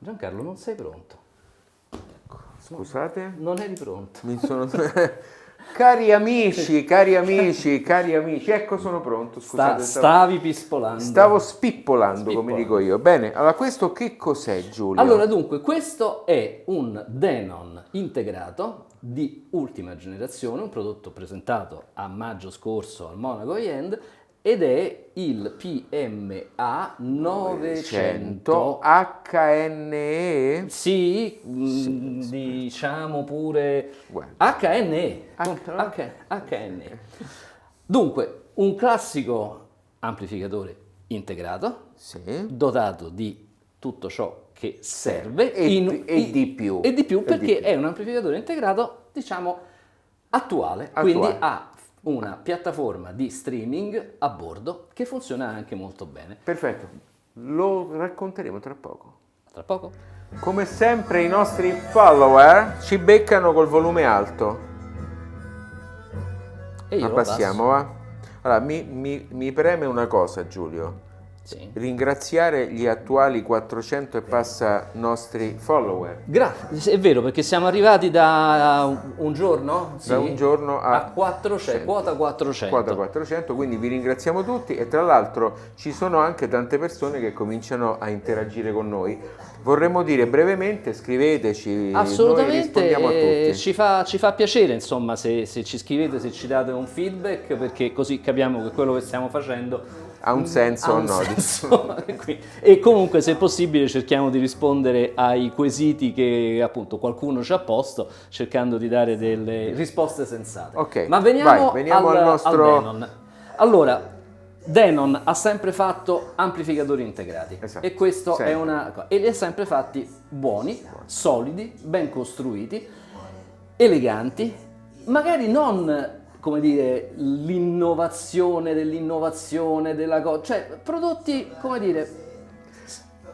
Giancarlo, non sei pronto. Scusate? Non eri pronto. Cari amici, ecco sono pronto, scusate. Stavi pispolando. Stavo spippolando, come dico io. Bene, allora questo che cos'è, Giulio? Allora, dunque, questo è un Denon integrato di ultima generazione, un prodotto presentato a maggio scorso al Monaco High-End ed è il PMA 900 HNE? Sì, diciamo pure Guarda. HNE. HNE. Dunque, un classico amplificatore integrato, Sì. dotato di tutto ciò che serve E di più. E di più perché è un amplificatore integrato, diciamo, attuale. Quindi ha una piattaforma di streaming a bordo che funziona anche molto bene. Perfetto, lo racconteremo tra poco. Tra poco. Come sempre i nostri follower ci beccano col volume alto. E io Abbassiamo, va? Allora, mi preme una cosa, Giulio. Sì. Ringraziare gli attuali 400 e passa nostri follower. Grazie, è vero, perché siamo arrivati da un giorno? Sì, Da un giorno a 400, quota 400. Quota 400, quindi vi ringraziamo tutti e tra l'altro ci sono anche tante persone che cominciano a interagire con noi. Vorremmo dire brevemente, scriveteci, Assolutamente, noi rispondiamo a tutti. ci fa piacere, insomma, se ci scrivete, se ci date un feedback, perché così capiamo che quello che stiamo facendo Ha un senso o no? senso. E comunque, se possibile, cerchiamo di rispondere ai quesiti che appunto qualcuno ci ha posto, cercando di dare delle risposte sensate. Ok, Ma veniamo al nostro... al Denon. Allora, Denon ha sempre fatto amplificatori integrati, esatto, e questo sempre. è una cosa, e li ha sempre fatti buoni, solidi, ben costruiti, eleganti, magari non, come dire, l'innovazione della cosa, cioè prodotti, come dire...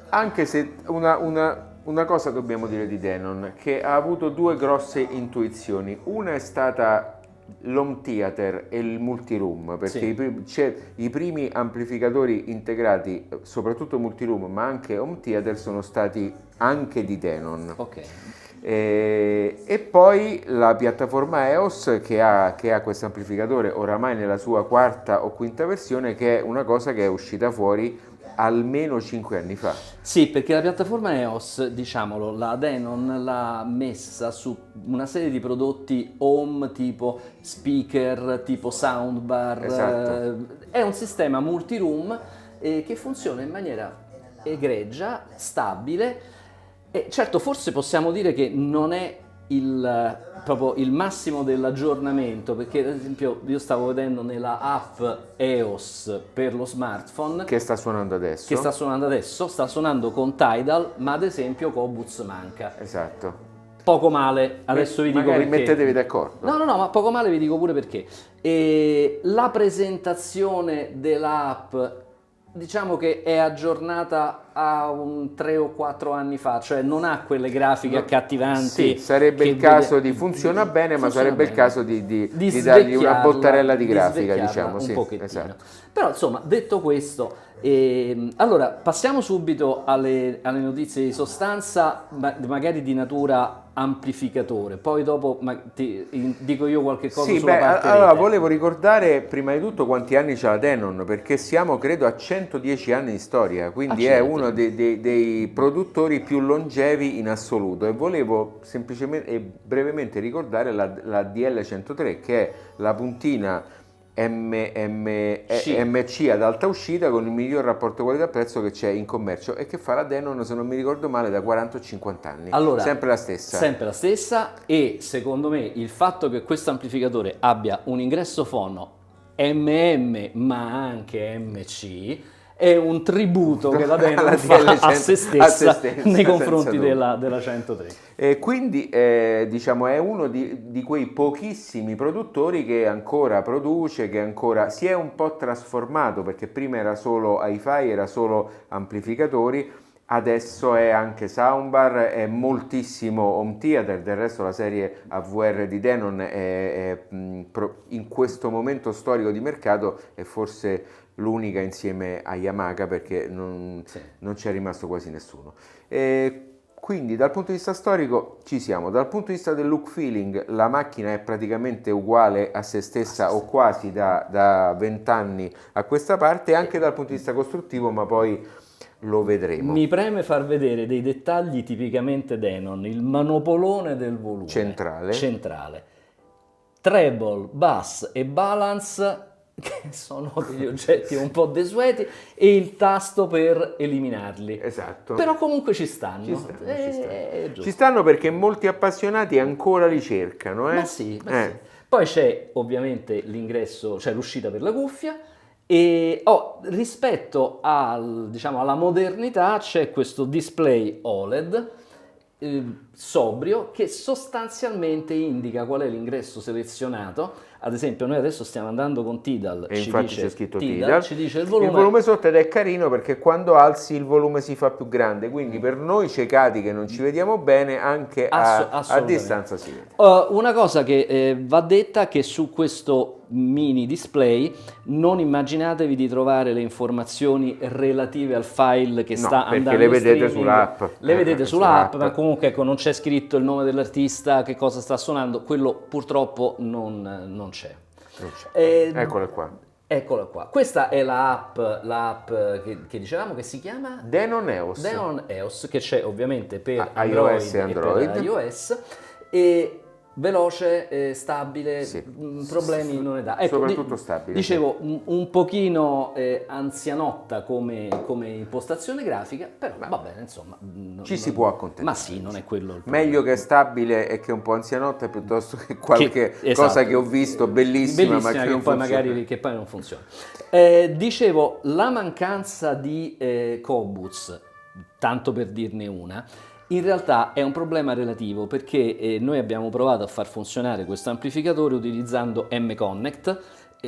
Anche se una cosa dobbiamo dire di Denon, che ha avuto due grosse intuizioni. Una è stata l'home theater e il multiroom, perché i primi amplificatori integrati, soprattutto multiroom, ma anche home theater, sono stati anche di Denon. Ok. E poi la piattaforma EOS che ha questo amplificatore oramai nella sua quarta o quinta versione, che è una cosa che è uscita fuori almeno 5 anni fa. Sì, perché la piattaforma EOS, diciamolo, la Denon l'ha messa su una serie di prodotti home tipo speaker, tipo soundbar. Esatto. È un sistema multiroom che funziona in maniera egregia, stabile. E certo, forse possiamo dire che non è proprio il massimo dell'aggiornamento, perché ad esempio io stavo vedendo nella app EOS per lo smartphone Che sta suonando adesso. sta suonando con Tidal, ma ad esempio Qobuz manca. Esatto. Poco male, adesso vi dico Magari perché. mettetevi d'accordo. No, ma poco male vi dico pure perché. E la presentazione dell'app, diciamo che è aggiornata a 3 o 4 anni fa, cioè non ha quelle grafiche accattivanti. Sì, sarebbe il caso di funziona bene, ma sarebbe il caso di dargli una bottarella di grafica, diciamo. Un sì, pochettino. esatto. Però insomma, detto questo, allora passiamo subito alle notizie di sostanza, magari di natura amplificatore, poi dopo dico io qualche cosa sulla parte allora rete. volevo ricordare prima di tutto quanti anni c'ha la Denon, perché siamo credo a 110 anni di storia, quindi è uno dei produttori più longevi in assoluto, e volevo semplicemente e brevemente ricordare la DL103, che è la puntina MC ad alta uscita con il miglior rapporto qualità-prezzo che c'è in commercio, e che fa la Denon, se non mi ricordo male, da 40 o 50 anni. Allora, sempre la stessa. Sempre la stessa, e secondo me il fatto che questo amplificatore abbia un ingresso fono ma anche MC è un tributo che la Denon fa a se stessa nei confronti della 103. E quindi diciamo è uno di quei pochissimi produttori che ancora produce, che ancora si è un po' trasformato, perché prima era solo hi-fi, era solo amplificatori, adesso è anche soundbar, è moltissimo home theater. Del resto la serie AVR di Denon in questo momento storico di mercato è forse l'unica insieme a Yamaha, perché non c'è rimasto quasi nessuno. Quindi dal punto di vista storico ci siamo, dal punto di vista del look feeling la macchina è praticamente uguale a se stessa o quasi da 20 anni a questa parte, anche dal punto di vista costruttivo, ma poi lo vedremo. Mi preme far vedere dei dettagli tipicamente Denon, il manopolone del volume centrale. Treble, bass e balance, che sono degli oggetti un po' desueti, e il tasto per eliminarli. Esatto. Però comunque ci stanno. Ci stanno perché molti appassionati ancora li cercano. Ma sì. Poi c'è ovviamente l'ingresso, cioè l'uscita per la cuffia, e rispetto alla modernità c'è questo display OLED sobrio che sostanzialmente indica qual è l'ingresso selezionato. Ad esempio noi adesso stiamo andando con Tidal e infatti c'è scritto Tidal, ci dice il volume sotto, ed è carino perché quando alzi il volume si fa più grande, quindi per noi ciecati che non ci vediamo bene anche a distanza si vede. Una cosa che va detta, che su questo mini display non immaginatevi di trovare le informazioni relative al file che sta andando perché le vedete sull'app. Le vedete sull'app, ma comunque ecco, non c'è scritto il nome dell'artista, che cosa sta suonando, quello purtroppo non c'è. Eccola qua. Eccola qua. Questa è l'app che dicevamo che si chiama Denon EOS. Denon EOS, che c'è ovviamente per iOS e Android. Per iOS, e veloce, stabile, problemi non ne dà. Ecco, soprattutto stabile. Dicevo, un pochino anzianotta come impostazione grafica, però va bene, insomma. Ci si può accontentare. Ma sì, non è quello il problema. Meglio che stabile e che un po' anzianotta piuttosto che qualche cosa che ho visto bellissima ma che non poi funziona. magari che poi non funziona. Dicevo, la mancanza di Qobuz, tanto per dirne una, in realtà è un problema relativo, perché noi abbiamo provato a far funzionare questo amplificatore utilizzando M-Connect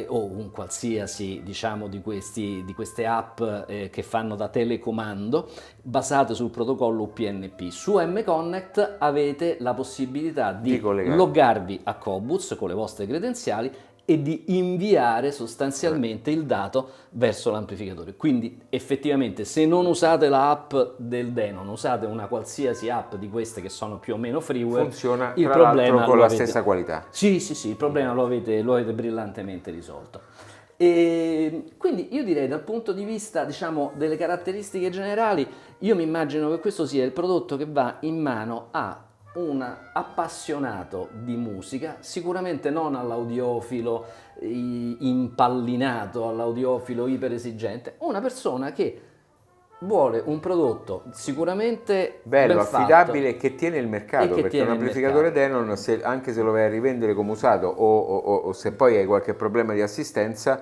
o un qualsiasi, diciamo, di queste app che fanno da telecomando basate sul protocollo UPnP. Su M-Connect avete la possibilità di loggarvi a Qobuz con le vostre credenziali e di inviare sostanzialmente il dato verso l'amplificatore. Quindi effettivamente, se non usate l'app del Denon, usate una qualsiasi app di queste che sono più o meno freeware, funziona il tra problema l'altro con la stessa qualità. Sì, il problema lo avete brillantemente risolto. E quindi io direi, dal punto di vista, diciamo, delle caratteristiche generali, io mi immagino che questo sia il prodotto che va in mano a un appassionato di musica, sicuramente non all'audiofilo impallinato, all'audiofilo iperesigente, una persona che vuole un prodotto sicuramente bello, ben affidabile fatto, e che tiene il mercato, perché un amplificatore Denon, anche se lo vai a rivendere come usato o se poi hai qualche problema di assistenza,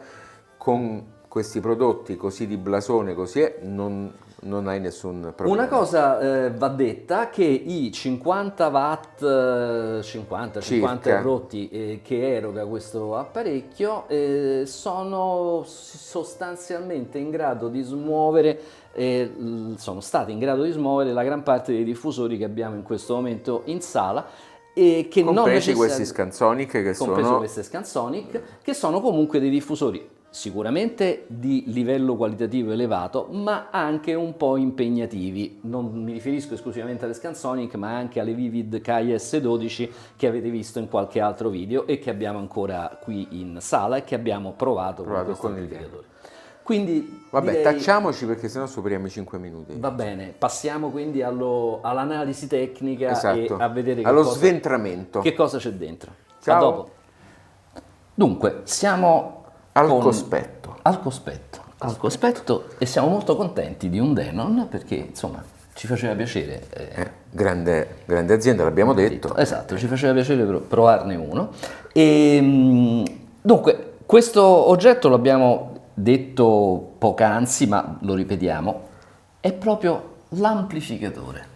con questi prodotti così di blasone, così non hai nessun problema. Una cosa va detta, che i 50 watt, 50 rotti che eroga questo apparecchio sono sostanzialmente in grado di smuovere, sono stati in grado di smuovere la gran parte dei diffusori che abbiamo in questo momento in sala, e che compresi questi Scansonic queste Scansonic, che sono comunque dei diffusori sicuramente di livello qualitativo elevato, ma anche un po' impegnativi. Non mi riferisco esclusivamente alle Scansonic, ma anche alle Vivid KS12 che avete visto in qualche altro video e che abbiamo ancora qui in sala e che abbiamo provato con questo amplificatore. Quindi vabbè, tacciamoci perché sennò superiamo i 5 minuti. Va bene, passiamo quindi all'analisi tecnica, esatto, e a vedere sventramento. Che cosa c'è dentro. Ciao. A dopo. Dunque, siamo al cospetto, e siamo molto contenti di un Denon, perché insomma ci faceva piacere. Grande azienda, l'abbiamo detto. Esatto, ci faceva piacere provarne uno. Dunque, questo oggetto, l'abbiamo detto poc'anzi, ma lo ripetiamo, è proprio l'amplificatore.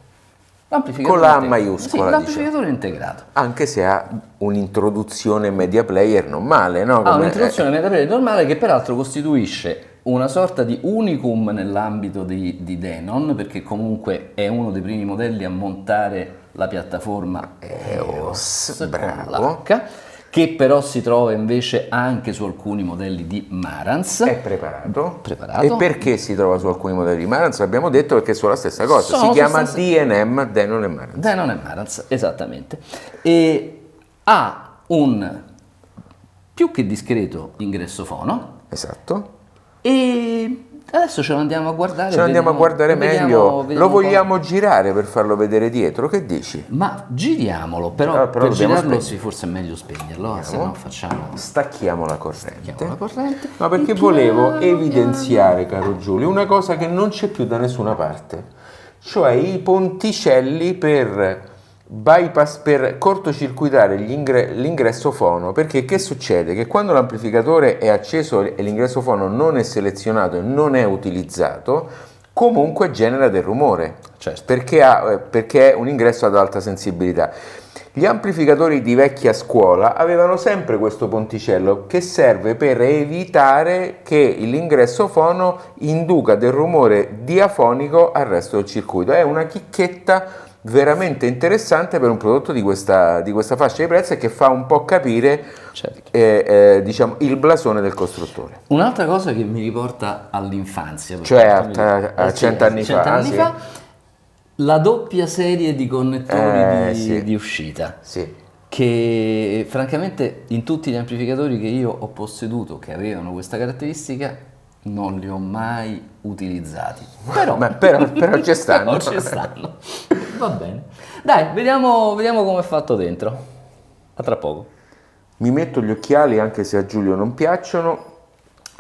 Con la A maiuscola, l'amplificatore integrato. Anche se ha un'introduzione media player non male, no? Ha un'introduzione media player normale, che peraltro costituisce una sorta di unicum nell'ambito di Denon, perché comunque è uno dei primi modelli a montare la piattaforma EOS, bravo, H, che però si trova invece anche su alcuni modelli di Marantz. È preparato. Preparato. E perché si trova su alcuni modelli di Marantz? Abbiamo detto perché sono la stessa cosa, Sono si chiama sostanzialmente- D&M, Denon e Marantz. Denon e Marantz, esattamente. E ha un più che discreto ingresso fono Esatto. e adesso ce lo andiamo a guardare. Ce lo andiamo a guardare meglio. vediamo Lo un po'. vogliamo girare per farlo vedere dietro, che dici? Ma giriamolo, però Però per dobbiamo girarlo spegnere. sì, forse è meglio spegnerlo, se no facciamo Stacchiamo la corrente. chiamo la corrente. No, perché E volevo piano evidenziare, caro Giulio, una cosa che non c'è più da nessuna parte, cioè i ponticelli per bypass, per cortocircuitare l'ingresso fono, perché che succede? Che quando l'amplificatore è acceso e l'ingresso fono non è selezionato e non è utilizzato, comunque genera del rumore, Certo. perché è un ingresso ad alta sensibilità. Gli amplificatori di vecchia scuola avevano sempre questo ponticello che serve per evitare che l'ingresso fono induca del rumore diafonico al resto del circuito. È una chicchetta veramente interessante per un prodotto di questa fascia di prezzo e che fa un po' capire Certo. diciamo, il blasone del costruttore. Un'altra cosa che mi riporta all'infanzia, per Cioè quanto mi riguarda. a 100 anni fa, 100 anni sì. fa, la doppia serie di connettori Sì. di uscita, Sì. che francamente in tutti gli amplificatori che io ho posseduto che avevano questa caratteristica non li ho mai utilizzati. Però Però ci stanno. però ci stanno. Va bene. Dai, vediamo come è fatto dentro. A tra poco. Mi metto gli occhiali anche se a Giulio non piacciono,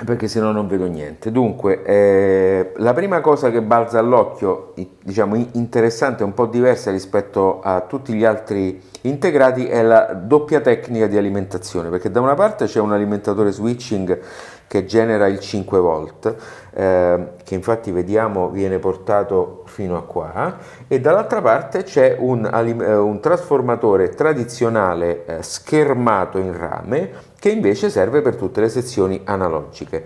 perché se no non vedo niente. Dunque, la prima cosa che balza all'occhio, diciamo interessante, un po' diversa rispetto a tutti gli altri integrati, è la doppia tecnica di alimentazione, perché da una parte c'è un alimentatore switching che genera il 5 volt, che infatti vediamo viene portato fino a qua, e dall'altra parte c'è un trasformatore tradizionale schermato in rame che invece serve per tutte le sezioni analogiche.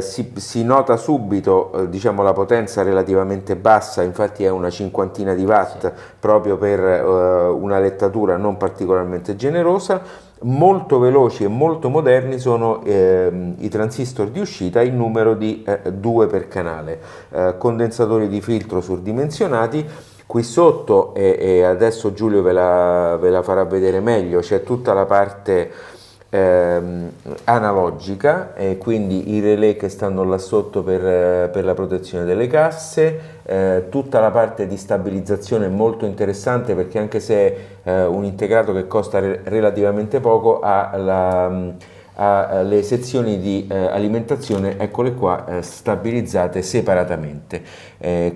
Si nota subito diciamo, la potenza relativamente bassa, infatti è una cinquantina di watt proprio per una lettatura non particolarmente generosa. Molto veloci e molto moderni sono i transistor di uscita in numero di 2 per canale, condensatori di filtro surdimensionati. Qui sotto, e adesso Giulio ve la farà vedere meglio, c'è tutta la parte analogica, e quindi i relay che stanno là sotto per la protezione delle casse, tutta la parte di stabilizzazione molto interessante, perché anche se è un integrato che costa relativamente poco, ha le sezioni di alimentazione, eccole qua, stabilizzate separatamente,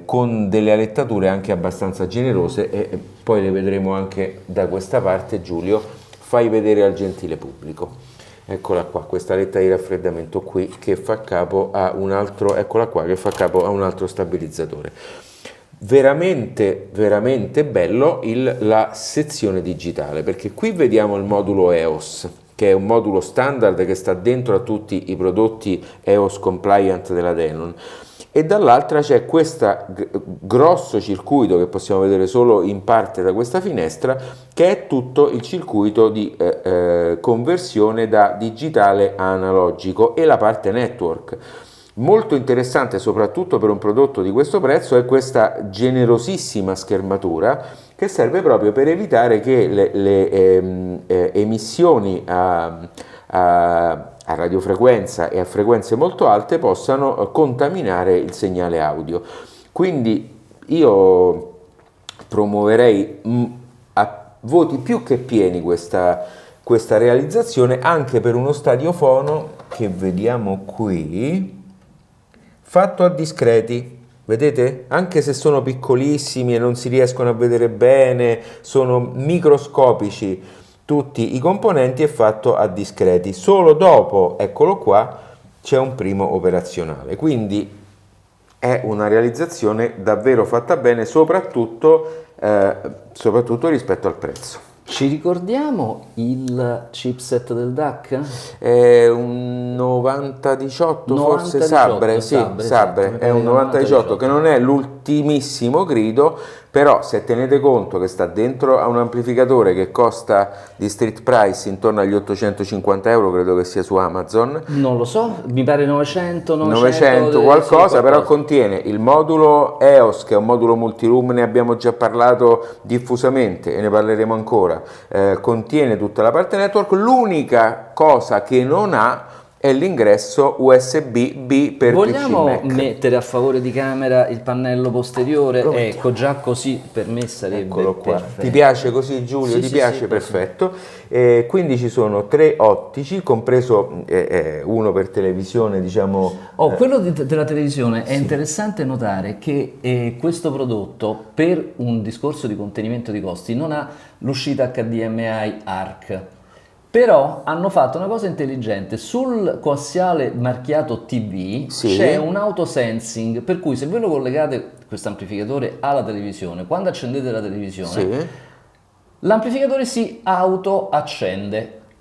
con delle alettature anche abbastanza generose, e poi le vedremo anche da questa parte. Giulio, fai vedere al gentile pubblico. Eccola qua, questa letta di raffreddamento qui che fa capo a un altro, eccola qua, che fa capo a un altro stabilizzatore. Veramente, veramente bello la sezione digitale, perché qui vediamo il modulo EOS, che è un modulo standard che sta dentro a tutti i prodotti EOS compliant della Denon. E dall'altra c'è questo grosso circuito che possiamo vedere solo in parte da questa finestra, che è tutto il circuito di conversione da digitale a analogico, e la parte network. Molto interessante, soprattutto per un prodotto di questo prezzo, è questa generosissima schermatura che serve proprio per evitare che le emissioni a radiofrequenza e a frequenze molto alte possano contaminare il segnale audio. Quindi io promuoverei a voti più che pieni questa realizzazione, anche per uno stadiofono che vediamo qui, fatto a discreti. Vedete? Anche se sono piccolissimi e non si riescono a vedere bene, sono microscopici tutti i componenti, è fatto a discreti. Solo dopo, eccolo qua, c'è un primo operazionale. Quindi è una realizzazione davvero fatta bene, soprattutto rispetto al prezzo. Ci ricordiamo il chipset del DAC? È un 9018 forse, Sabre, sì, Sabre, Sabre, esatto, mi è un pare 9018 che non è ultimissimo grido, però se tenete conto che sta dentro a un amplificatore che costa di street price intorno agli 850 euro, credo che sia su Amazon, Non lo so, mi pare 900 qualcosa, sì, però contiene il modulo EOS, che è un modulo multiroom, ne abbiamo già parlato diffusamente e ne parleremo ancora, contiene tutta la parte network. L'unica cosa che non ha è l'ingresso USB-B per Vogliamo PC Mac. mettere a favore di camera il pannello posteriore? Ecco, già così per me sarebbe Eccolo qua. perfetto. Ti piace così, Giulio? Sì, Ti sì, piace? sì, Perfetto. Quindi ci sono 3 ottici, compreso uno per televisione, diciamo. Quello della televisione è interessante notare che questo prodotto, per un discorso di contenimento di costi, non ha l'uscita HDMI ARC. Però hanno fatto una cosa intelligente: sul coassiale marchiato TV Sì. c'è un autosensing, per cui se voi lo collegate questo amplificatore alla televisione, quando accendete la televisione, Sì. l'amplificatore si auto-accende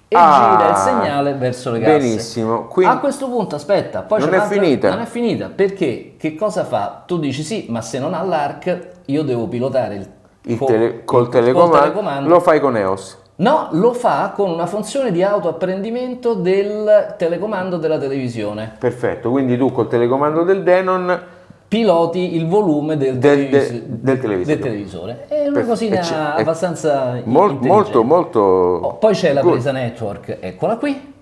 e gira il segnale verso le casse. Benissimo. Quindi A questo punto, aspetta, poi non c'è è un'altra- finita. Non è finita, perché che cosa fa? Tu dici sì, ma se non ha l'ARC io devo pilotare col telecomando lo fai con EOS. No, lo fa con una funzione di autoapprendimento del telecomando della televisione. Perfetto, quindi tu col telecomando del Denon Piloti il volume del televisore. È una cosina abbastanza intelligente. molto Poi c'è la good. presa network, eccola qui,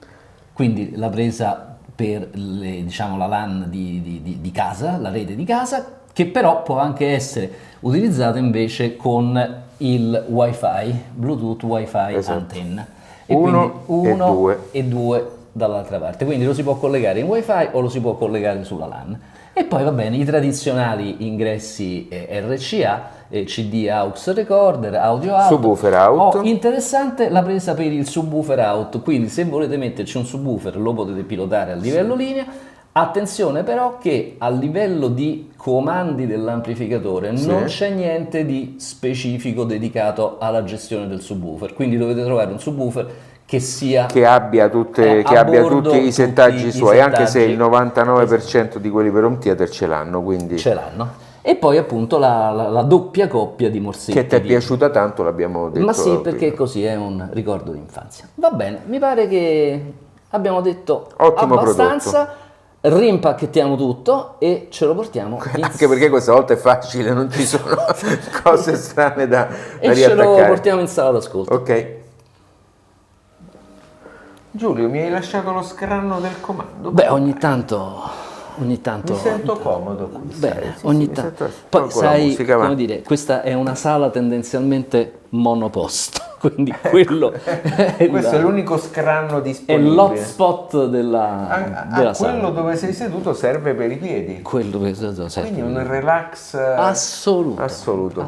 quindi la presa per diciamo, la LAN di casa, la rete di casa, che però può anche essere utilizzata invece con il wifi, Bluetooth wifi antenna. E Uno quindi e due. e due dall'altra parte, quindi lo si può collegare in wifi o lo si può collegare sulla LAN. E poi va bene, i tradizionali ingressi RCA, CD aux recorder, audio out. Subwoofer out. Interessante la presa per il subwoofer out, quindi se volete metterci un subwoofer lo potete pilotare a livello linea. Attenzione però che a livello di comandi dell'amplificatore non c'è niente di specifico dedicato alla gestione del subwoofer, quindi dovete trovare un subwoofer che abbia tutti i settaggi suoi, anche se il 99% di quelli per home theater ce l'hanno, quindi ce l'hanno. E poi appunto la doppia coppia di morsetti. Che ti è piaciuta tanto, l'abbiamo detto. Ma sì, perché così è un ricordo d'infanzia. Va bene, mi pare che abbiamo detto Ottimo abbastanza. prodotto. Rimpacchettiamo tutto e ce lo portiamo anche perché questa volta è facile, non ci sono cose strane da e riattaccare. Ce lo portiamo in sala d'ascolto. Ok. Giulio, mi hai lasciato lo scranno del comando? Beh, ogni tanto mi sento comodo qui. Bene, Sì, ogni mi tanto. sento- Poi con la sai, musica, va. come dire, questa è una sala tendenzialmente monoposto, quindi quello Questo è l'unico scranno è disponibile. l'hotspot della sala. Quello dove sei seduto serve per i piedi. Quello che serve. Quindi un relax assoluto.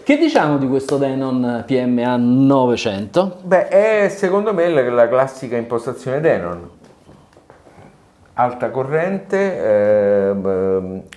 Che diciamo di questo Denon PMA 900? Beh, è secondo me la classica impostazione Denon. Alta corrente,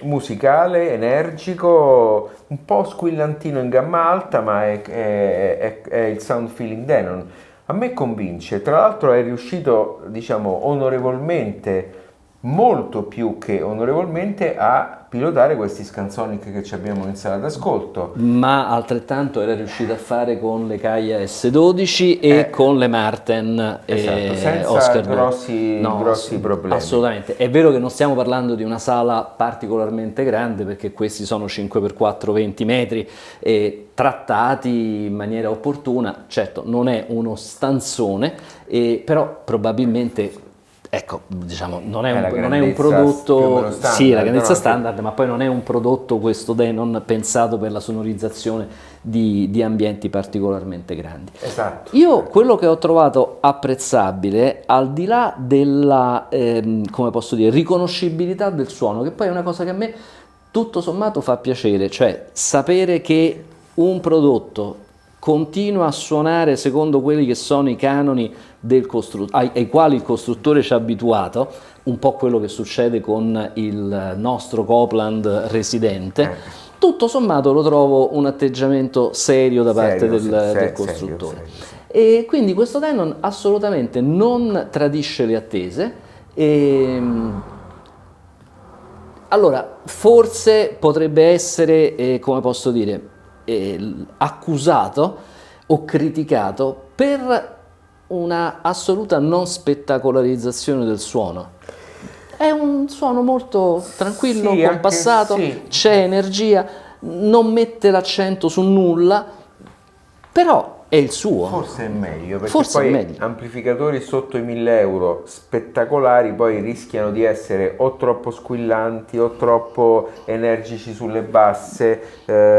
musicale, energico, un po' squillantino in gamma alta, ma è il sound feeling Denon. A me convince, tra l'altro è riuscito, diciamo, onorevolmente, molto più che onorevolmente, a pilotare questi Scansonic che ci abbiamo in sala d'ascolto. Ma altrettanto era riuscito a fare con le Kaya S12 e con le Marten senza Oscar grossi problemi. Assolutamente. È vero che non stiamo parlando di una sala particolarmente grande, perché questi sono 5x4 20 metri trattati in maniera opportuna. Certo, non è uno stanzone, però probabilmente, ecco, diciamo, non è un prodotto, sì, la grandezza standard, ma poi non è un prodotto, questo Denon, pensato per la sonorizzazione di ambienti particolarmente grandi. Esatto. Io quello che ho trovato apprezzabile, al di là della, come posso dire, riconoscibilità del suono, che poi è una cosa che a me tutto sommato fa piacere, cioè sapere che un prodotto continua a suonare secondo quelli che sono i canoni ai quali il costruttore ci ha abituato, un po' quello che succede con il nostro Copland residente. Tutto sommato lo trovo un atteggiamento serio da parte del costruttore. Serio. E quindi questo Denon assolutamente non tradisce le attese. Allora, forse potrebbe essere, come posso dire, accusato o criticato per una assoluta non spettacolarizzazione del suono. È un suono molto tranquillo, Sì, compassato, anche sì. c'è energia, non mette l'accento su nulla, però è il suo. Forse è meglio, perché Forse è poi meglio. amplificatori sotto i 1000 euro spettacolari poi rischiano di essere o troppo squillanti o troppo energici sulle basse,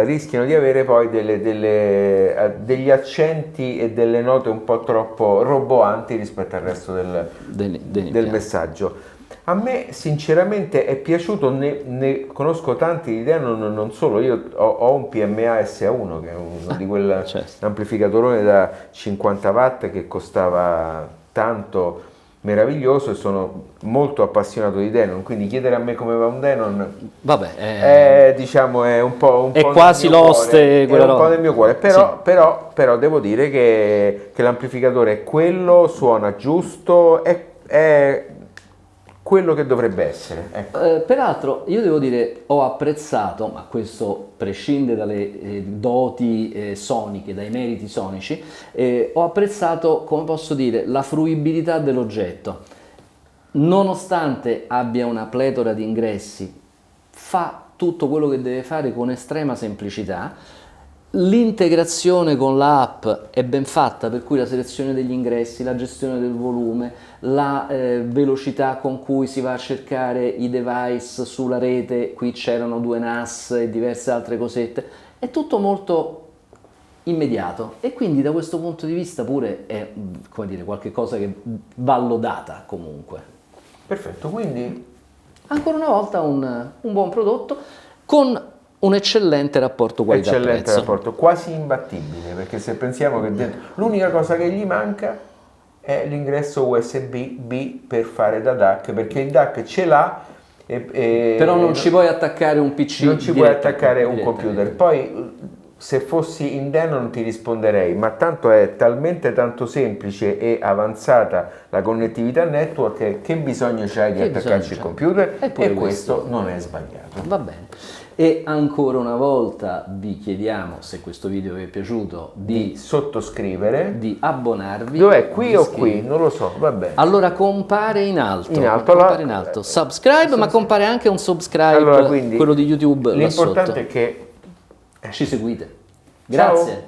rischiano di avere poi degli accenti e delle note un po' troppo roboanti rispetto al resto del messaggio. A me sinceramente è piaciuto, ne conosco tanti di Denon, non solo, io ho un PMA SA1 che è uno di certo. quell'amplificatorone da 50 watt che costava tanto, meraviglioso, e sono molto appassionato di Denon, quindi chiedere a me come va un Denon Vabbè, diciamo è un po' è nel quasi mio l'host cuore, è quella un po' roba. nel mio cuore, però devo dire che l'amplificatore è quello, suona giusto, è quello che dovrebbe essere, ecco. Peraltro io devo dire ho apprezzato, ma questo prescinde dalle doti soniche, dai meriti sonici, ho apprezzato, come posso dire, la fruibilità dell'oggetto. Nonostante abbia una pletora di ingressi, fa tutto quello che deve fare con estrema semplicità. L'integrazione con l'app è ben fatta, per cui la selezione degli ingressi, la gestione del volume, la velocità con cui si va a cercare i device sulla rete, qui c'erano 2 NAS e diverse altre cosette, è tutto molto immediato e quindi da questo punto di vista pure è, come dire, qualche cosa che va lodata comunque. Perfetto, quindi Ancora una volta un buon prodotto con un eccellente rapporto eccellente qualità-prezzo. rapporto, quasi imbattibile, perché se pensiamo che l'unica cosa che gli manca è l'ingresso USB-B per fare da DAC, perché il DAC ce l'ha, Però non ci puoi attaccare un PC, non ci puoi attaccare un direttamente. computer. Poi se fossi in Denon ti risponderei, ma tanto è talmente tanto semplice e avanzata la connettività network che bisogno c'hai di Che attaccarci il bisogno c'è? computer, Eppure e questo non è sbagliato. Va bene. E ancora una volta vi chiediamo, se questo video vi è piaciuto, Di sottoscrivere. di abbonarvi. Dov'è? Qui di o qui? Non lo so, va bene. Allora compare in alto, In alto, compare in alto. Subscribe, ma compare anche un subscribe, Allora, quindi quello di YouTube là l'importante sotto. è che Ci seguite. Ciao. Grazie.